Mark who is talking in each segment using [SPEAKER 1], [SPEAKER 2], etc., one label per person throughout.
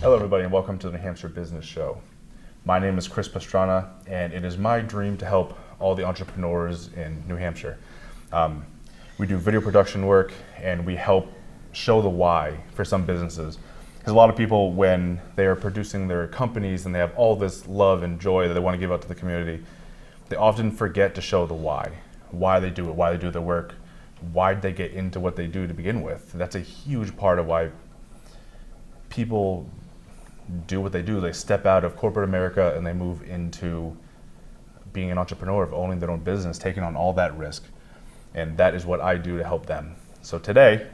[SPEAKER 1] Hello everybody and welcome to the New Hampshire Business Show. My name is Chris Pastrana and it is my dream to help all the entrepreneurs in New Hampshire. We do video production work and we help show the why for some businesses. Because a lot of people, when they are producing their companies and they have all this love and joy that they want to give out to the community, they often forget to show the why they do it, why they do their work, why they get into what they do to begin with. That's a huge part of why people do what they do. They step out of corporate America and they move into being an entrepreneur, of owning their own business, taking on all that risk. And that is what I do to help them. So today,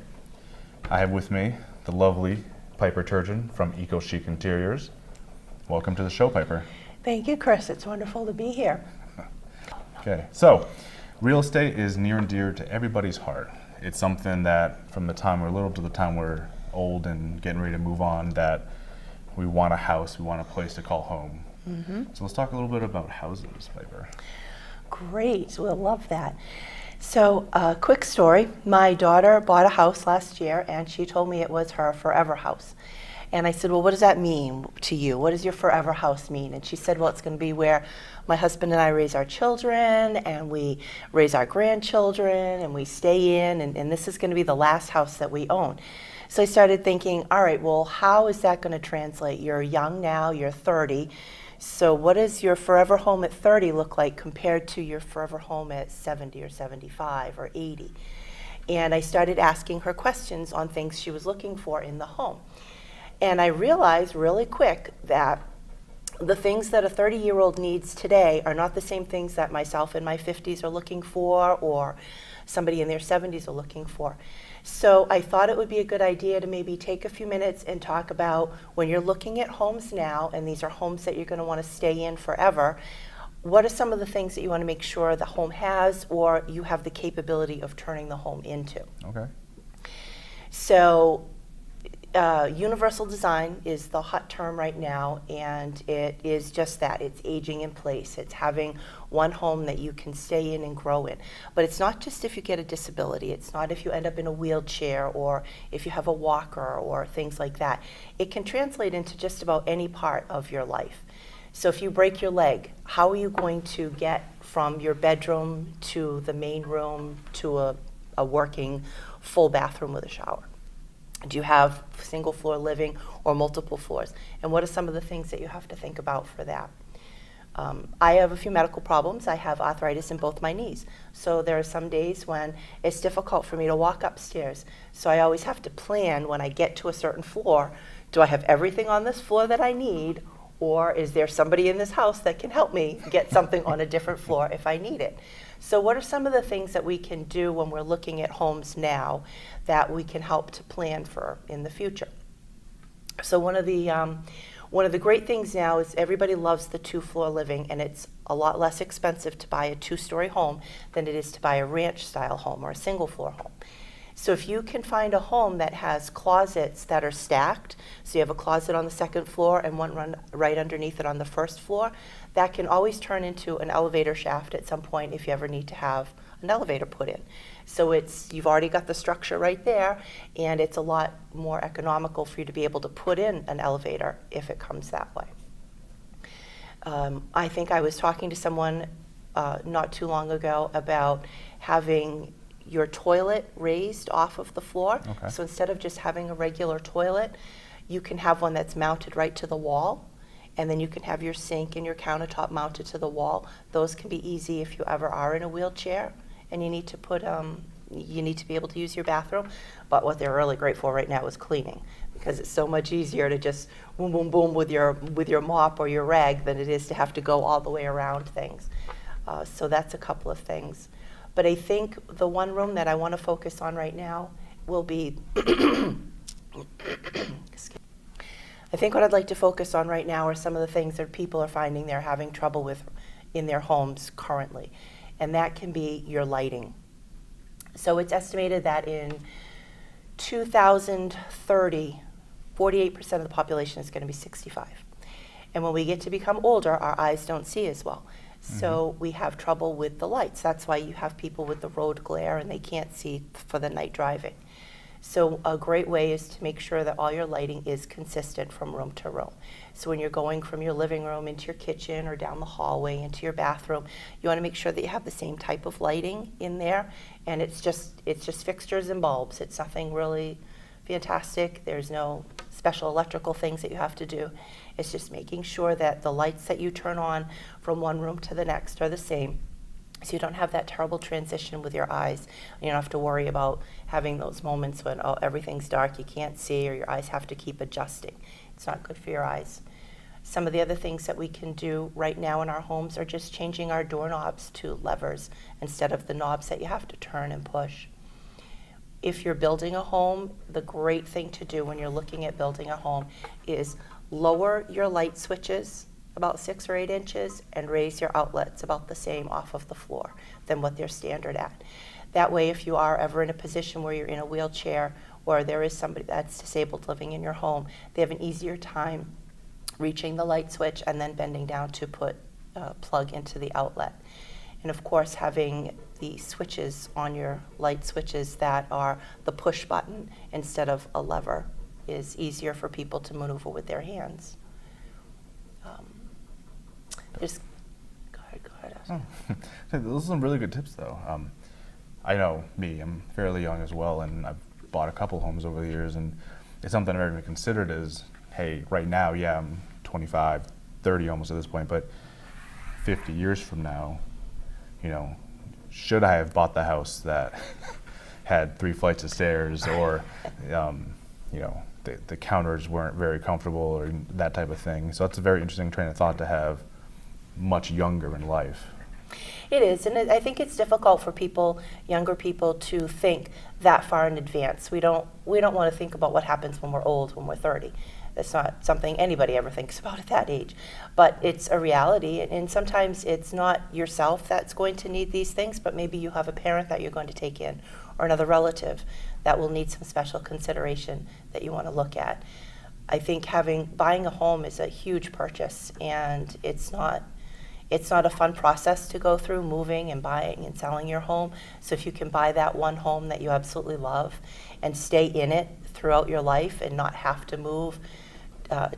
[SPEAKER 1] I have with me the lovely Piper Turgeon from Eco Chic Interiors. Welcome to the show, Piper.
[SPEAKER 2] Thank you, Chris. It's wonderful to be here.
[SPEAKER 1] Okay, so real estate is near and dear to everybody's heart. It's something that from the time we're little to the time we're old and getting ready to move on, that we want a house, we want a place to call home. Mm-hmm. So let's talk a little bit about houses, Piper.
[SPEAKER 2] Great, we'll love that. So, quick story. My daughter bought a house last year and she told me it was her forever house. And I said, well, what does that mean to you? What does your forever house mean? And she said, well, it's going to be where my husband and I raise our children and we raise our grandchildren and we stay in, and this is going to be the last house that we own. So I started thinking, all right, well, how is that going to translate? You're young now, you're 30. So what does your forever home at 30 look like compared to your forever home at 70 or 75 or 80? And I started asking her questions on things she was looking for in the home. And I realized really quick that the things that a 30-year-old needs today are not the same things that myself in my 50s are looking for or somebody in their 70s are looking for. So I thought it would be a good idea to maybe take a few minutes and talk about when you're looking at homes now, and these are homes that you're going to want to stay in forever, what are some of the things that you want to make sure the home has or you have the capability of turning the home into?
[SPEAKER 1] Okay.
[SPEAKER 2] So universal design is the hot term right now, and it is just that. It's aging in place. It's having one home that you can stay in and grow in. But it's not just if you get a disability. It's not if you end up in a wheelchair or if you have a walker or things like that. It can translate into just about any part of your life. So if you break your leg, how are you going to get from your bedroom to the main room to a working full bathroom with a shower? Do you have single floor living or multiple floors? And what are some of the things that you have to think about for that? I have a few medical problems. I have arthritis in both my knees. So there are some days when it's difficult for me to walk upstairs. So I always have to plan when I get to a certain floor, do I have everything on this floor that I need, or is there somebody in this house that can help me get something on a different floor if I need it? So what are some of the things that we can do when we're looking at homes now that we can help to plan for in the future? So one of the great things now is everybody loves the two-floor living, and it's a lot less expensive to buy a two-story home than it is to buy a ranch-style home or a single-floor home. So if you can find a home that has closets that are stacked, so you have a closet on the second floor and one run right underneath it on the first floor, that can always turn into an elevator shaft at some point if you ever need to have an elevator put in. So you've already got the structure right there, and it's a lot more economical for you to be able to put in an elevator if it comes that way. I think I was talking to someone not too long ago about having your toilet raised off of the floor.
[SPEAKER 1] Okay.
[SPEAKER 2] So instead of just having a regular toilet, you can have one that's mounted right to the wall, and then you can have your sink and your countertop mounted to the wall. Those can be easy if you ever are in a wheelchair and you need to be able to use your bathroom. But what they're really great for right now is cleaning, because it's so much easier to just boom, boom, boom with your mop or your rag than it is to have to go all the way around things. So that's a couple of things. But I think the one room that I want to focus on right now will be, I think what I'd like to focus on right now are some of the things that people are finding they're having trouble with in their homes currently. And that can be your lighting. So it's estimated that in 2030, 48% of the population is going to be 65. And when we get to become older, our eyes don't see as well. So we have trouble with the lights. That's why you have people with the road glare and they can't see for the night driving. So a great way is to make sure that all your lighting is consistent from room to room. So when you're going from your living room into your kitchen or down the hallway into your bathroom, you want to make sure that you have the same type of lighting in there, and it's just fixtures and bulbs. It's nothing really fantastic. There's no special electrical things that you have to do. It's just making sure that the lights that you turn on from one room to the next are the same, so you don't have that terrible transition with your eyes. You don't have to worry about having those moments when, oh, everything's dark, you can't see, or your eyes have to keep adjusting. It's not good for your eyes. Some of the other things that we can do right now in our homes are just changing our doorknobs to levers instead of the knobs that you have to turn and push. If you're building a home, the great thing to do when you're looking at building a home is lower your light switches about 6 or 8 inches and raise your outlets about the same off of the floor than what they're standard at. That way, if you are ever in a position where you're in a wheelchair or there is somebody that's disabled living in your home, they have an easier time reaching the light switch and then bending down to put a plug into the outlet. And of course, having the switches on your light switches that are the push button instead of a lever is easier for people to maneuver with their hands. Just go ahead.
[SPEAKER 1] Oh. Those are some really good tips, though. I know me, I'm fairly young as well, and I've bought a couple homes over the years, and it's something I've ever considered is, hey, right now, yeah, I'm 25, 30 almost at this point, but 50 years from now, you know, should I have bought the house that had 3 flights of stairs, or, you know, the counters weren't very comfortable, or that type of thing. So that's a very interesting train of thought to have much younger in life.
[SPEAKER 2] It is, and I think it's difficult for people, younger people, to think that far in advance. We don't want to think about what happens when we're old, when we're 30. That's not something anybody ever thinks about at that age. But it's a reality, and sometimes it's not yourself that's going to need these things, but maybe you have a parent that you're going to take in, or another relative that will need some special consideration that you want to look at. I think buying a home is a huge purchase, and it's not a fun process to go through, moving and buying and selling your home. So if you can buy that one home that you absolutely love and stay in it throughout your life and not have to move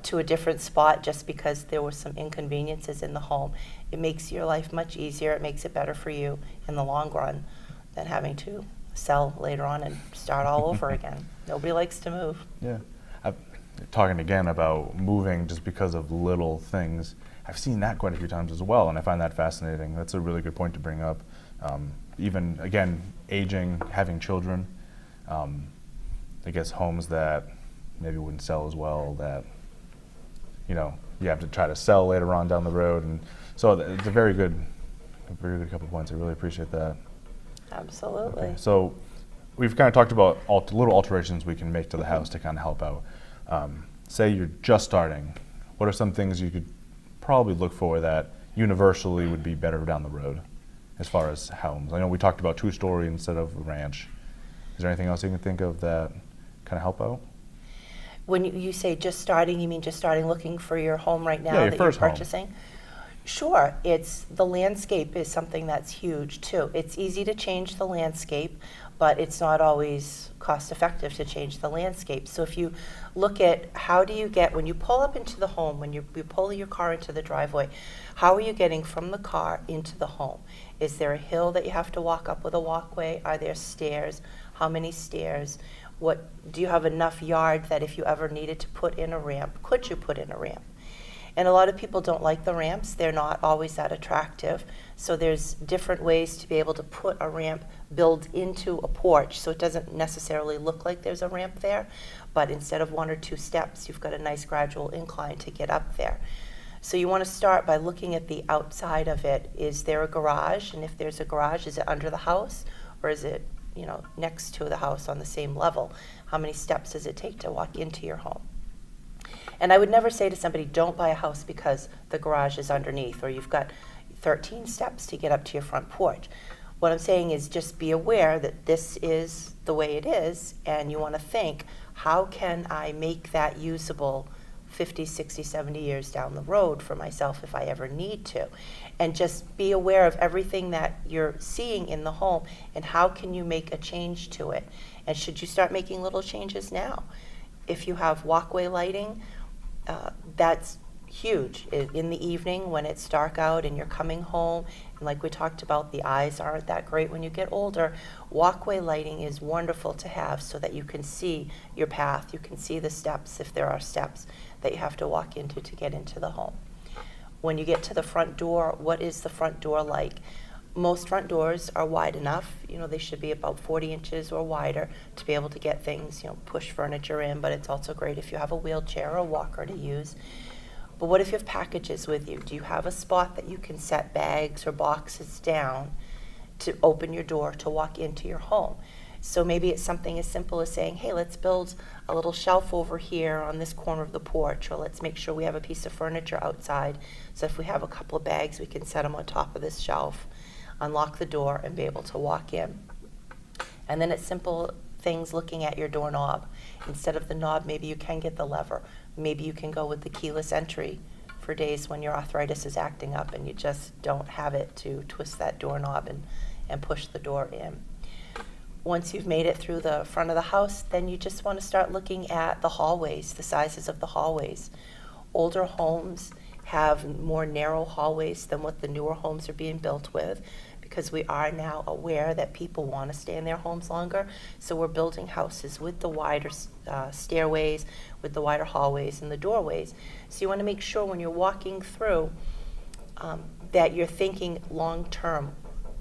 [SPEAKER 2] to a different spot just because there were some inconveniences in the home, it makes your life much easier. It makes it better for you in the long run than having to sell later on and start all over again. Nobody likes to move.
[SPEAKER 1] Yeah. Talking again about moving just because of little things, I've seen that quite a few times as well, and I find that fascinating. That's a really good point to bring up. Even, again, aging, having children, I guess homes that maybe wouldn't sell as well, that, you know, you have to try to sell later on down the road. And so it's a very good couple of points. I really appreciate that.
[SPEAKER 2] Absolutely.
[SPEAKER 1] Okay, so we've kind of talked about little alterations we can make to the house to kind of help out. Say you're just starting, what are some things you could probably look for that universally would be better down the road as far as homes? I know we talked about 2-story instead of a ranch. Is there anything else you can think of that kind of help out?
[SPEAKER 2] When you say just starting, you mean just starting looking for your home right now
[SPEAKER 1] Yeah, your
[SPEAKER 2] that
[SPEAKER 1] first
[SPEAKER 2] you're
[SPEAKER 1] home.
[SPEAKER 2] purchasing? Sure, the landscape is something that's huge too. It's easy to change the landscape, but it's not always cost effective to change the landscape. So if you look at how do you get, when you pull up into the home, when you pull your car into the driveway, how are you getting from the car into the home? Is there a hill that you have to walk up with a walkway? Are there stairs? How many stairs? Do you have enough yard that if you ever needed to put in a ramp, could you put in a ramp? And a lot of people don't like the ramps. They're not always that attractive. So there's different ways to be able to put a ramp built into a porch so it doesn't necessarily look like there's a ramp there, but instead of 1 or 2 steps, you've got a nice gradual incline to get up there. So you want to start by looking at the outside of it. Is there a garage? And if there's a garage, is it under the house, or is it, you know, next to the house on the same level? How many steps does it take to walk into your home? And I would never say to somebody, don't buy a house because the garage is underneath or you've got 13 steps to get up to your front porch. What I'm saying is just be aware that this is the way it is, and you want to think, how can I make that usable 50, 60, 70 years down the road for myself if I ever need to? and just be aware of everything that you're seeing in the home and how can you make a change to it. And should you start making little changes now? If you have walkway lighting, that's huge. In the evening when it's dark out and you're coming home, and like we talked about, the eyes aren't that great when you get older, walkway lighting is wonderful to have so that you can see your path, you can see the steps if there are steps that you have to walk into to get into the home. When you get to the front door, what is the front door like? Most front doors are wide enough. They should be about 40 inches or wider to be able to get things, push furniture in, but it's also great if you have a wheelchair or a walker to use. But what if you have packages with you? Do you have a spot that you can set bags or boxes down to open your door to walk into your home? So maybe it's something as simple as saying, hey, let's build a little shelf over here on this corner of the porch, or let's make sure we have a piece of furniture outside. So if we have a couple of bags, we can set them on top of this shelf, unlock the door, and be able to walk in. And then it's simple things looking at your doorknob. Instead of the knob, maybe you can get the lever. Maybe you can go with the keyless entry for days when your arthritis is acting up and you just don't have it to twist that doorknob and push the door in. Once you've made it through the front of the house, then you just want to start looking at the hallways, the sizes of the hallways. Older homes have more narrow hallways than what the newer homes are being built with, because we are now aware that people want to stay in their homes longer. So we're building houses with the wider stairways, with the wider hallways and the doorways. So you want to make sure when you're walking through that you're thinking long term,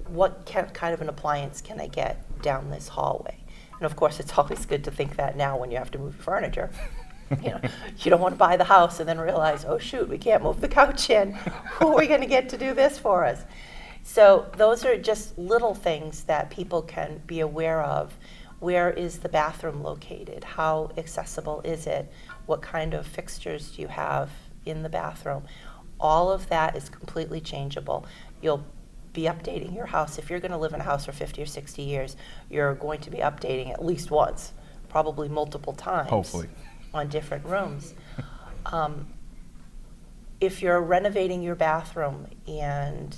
[SPEAKER 2] what kind of an appliance can I get down this hallway? And of course, it's always good to think that now when you have to move your furniture. You don't want to buy the house and then realize, oh shoot, we can't move the couch in. Who are we going to get to do this for us? So those are just little things that people can be aware of. Where is the bathroom located? How accessible is it? What kind of fixtures do you have in the bathroom? All of that is completely changeable. You'll be updating your house. If you're going to live in a house for 50 or 60 years, you're going to be updating at least once, probably multiple times.
[SPEAKER 1] Hopefully.
[SPEAKER 2] On different rooms. If you're renovating your bathroom and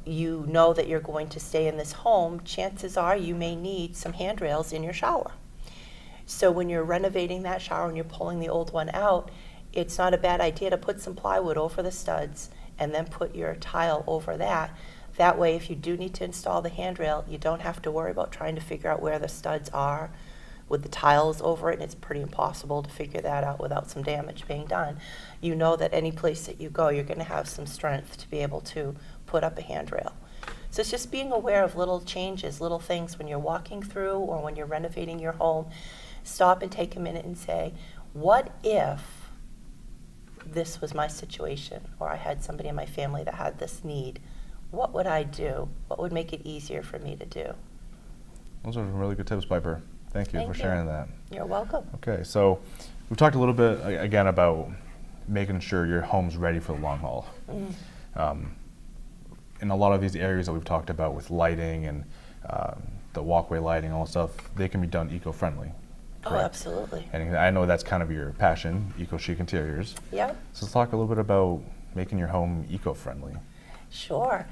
[SPEAKER 2] you know that you're going to stay in this home, chances are you may need some handrails in your shower. So when you're renovating that shower and you're pulling the old one out, it's not a bad idea to put some plywood over the studs and then put your tile over that. That way, if you do need to install the handrail, you don't have to worry about trying to figure out where the studs are with the tiles over it, and it's pretty impossible to figure that out without some damage being done. You know that any place that you go, you're going to have some strength to be able to put up a handrail. So it's just being aware of little changes, little things when you're walking through or when you're renovating your home. Stop and take a minute and say, what if this was my situation, or I had somebody in my family that had this need? What would I do? What would make it easier for me to do?
[SPEAKER 1] Those are really good tips, Piper. Thank you for sharing that.
[SPEAKER 2] You're welcome.
[SPEAKER 1] Okay, so we've talked a little bit again about making sure your home's ready for the long haul. In a lot of these areas that we've talked about with lighting and the walkway lighting, all that stuff, they can be done eco-friendly.
[SPEAKER 2] Oh, absolutely.
[SPEAKER 1] And I know that's kind of your passion, Eco Chic Interiors.
[SPEAKER 2] Yeah.
[SPEAKER 1] So let's talk a little bit about making your home eco-friendly.
[SPEAKER 2] Sure.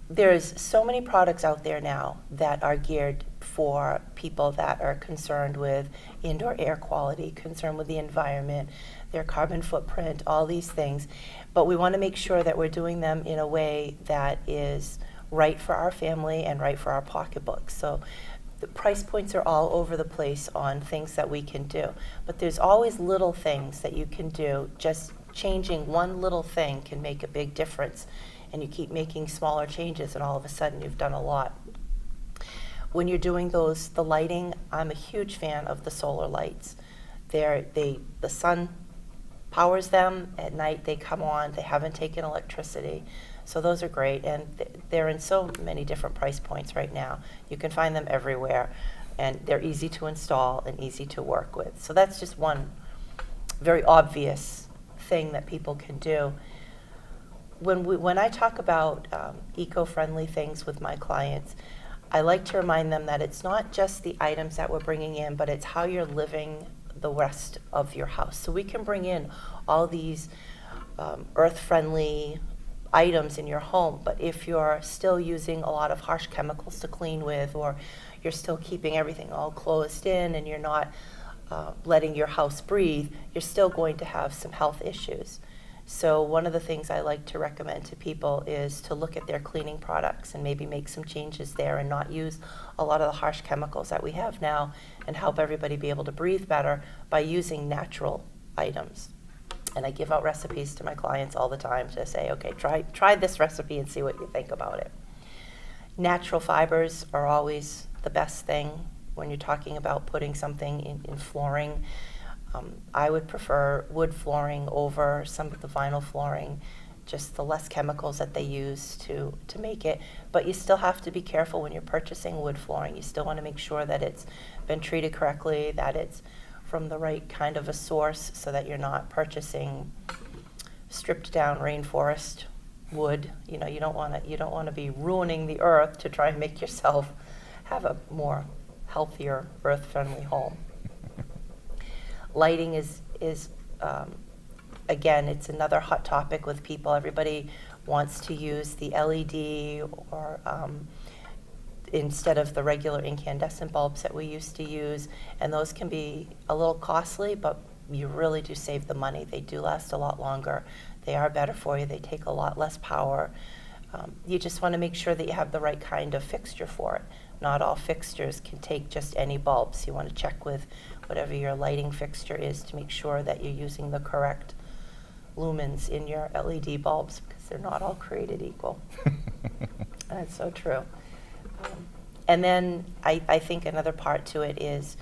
[SPEAKER 2] There's so many products out there now that are geared for people that are concerned with indoor air quality, concerned with the environment, their carbon footprint, all these things. But we want to make sure that we're doing them in a way that is right for our family and right for our pocketbooks. So the price points are all over the place on things that we can do. But there's always little things that you can do. Just changing one little thing can make a big difference. And you keep making smaller changes, and all of a sudden you've done a lot. When you're doing the lighting, I'm a huge fan of the solar lights. The sun powers them. At night they come on. They haven't taken electricity. So those are great, and they're in so many different price points right now. You can find them everywhere, and they're easy to install and easy to work with. So that's just one very obvious thing that people can do. When I talk about eco-friendly things with my clients, I like to remind them that it's not just the items that we're bringing in, but it's how you're living the rest of your house. So we can bring in all these earth-friendly items in your home. But if you're still using a lot of harsh chemicals to clean with, or you're still keeping everything all closed in and you're not letting your house breathe, you're still going to have some health issues. So one of the things I like to recommend to people is to look at their cleaning products and maybe make some changes there and not use a lot of the harsh chemicals that we have now, and help everybody be able to breathe better by using natural items. And I give out recipes to my clients all the time to say, okay, try this recipe and see what you think about it. Natural fibers are always the best thing when you're talking about putting something in flooring. I would prefer wood flooring over some of the vinyl flooring, just the less chemicals that they use to make it. But you still have to be careful when you're purchasing wood flooring. You still want to make sure that it's been treated correctly, that it's from the right kind of a source, so that you're not purchasing stripped down rainforest wood. You know, you don't want to be ruining the earth to try and make yourself have a more healthier, earth-friendly home. Lighting is again, it's another hot topic with people. Everybody wants to use the LED or instead of the regular incandescent bulbs that we used to use, and those can be a little costly, but you really do save the money. They do last a lot longer. They are better for you. They take a lot less power. You just want to make sure that you have the right kind of fixture for it. Not all fixtures can take just any bulbs. You want to check with whatever your lighting fixture is to make sure that you're using the correct lumens in your LED bulbs, because they're not all created equal. That's so true. And then I think another part to it is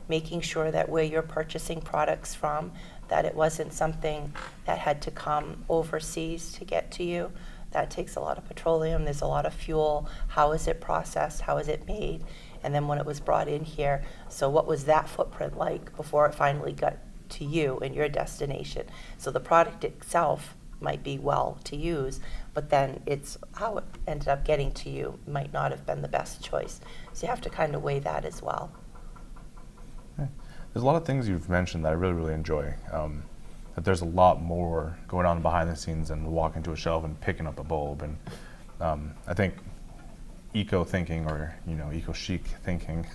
[SPEAKER 2] making sure that where you're purchasing products from, that it wasn't something that had to come overseas to get to you. That takes a lot of petroleum, there's a lot of fuel. How is it processed? How is it made? And then when it was brought in here, so what was that footprint like before it finally got to you and your destination? So the product itself might be well to use, but then it's how it ended up getting to you might not have been the best choice. So you have to kind of weigh that as well.
[SPEAKER 1] Okay. There's a lot of things you've mentioned that I really, really enjoy. That there's a lot more going on behind the scenes than walking to a shelf and picking up a bulb. And I think eco thinking, or eco chic thinking,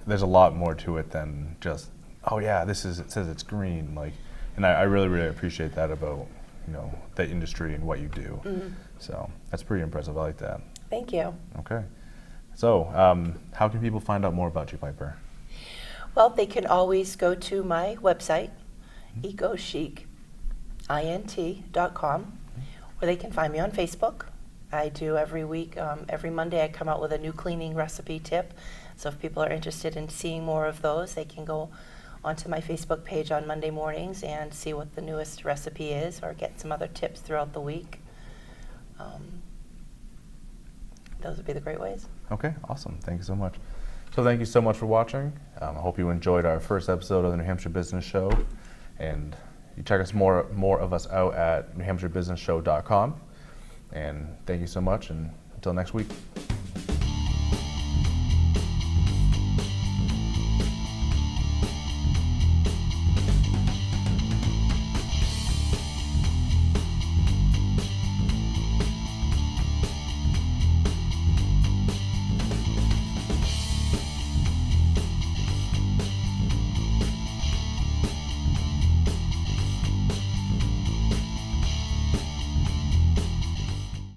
[SPEAKER 1] there's a lot more to it than just, oh yeah, it says it's green. And I really, really appreciate that about the industry and what you do. Mm-hmm. So that's pretty impressive. I like that.
[SPEAKER 2] Thank you.
[SPEAKER 1] Okay. So how can people find out more about you, Piper?
[SPEAKER 2] Well, they can always go to my website, ecocicint.com, or they can find me on Facebook. I do every week, every Monday I come out with a new cleaning recipe tip. So if people are interested in seeing more of those, they can go onto my Facebook page on Monday mornings and see what the newest recipe is, or get some other tips throughout the week. Those would be the great ways.
[SPEAKER 1] Okay, awesome. Thank you so much. So thank you so much for watching. I hope you enjoyed our first episode of the New Hampshire Business Show. And you check us more of us out at newhampshirebusinessshow.com. And thank you so much, and until next week.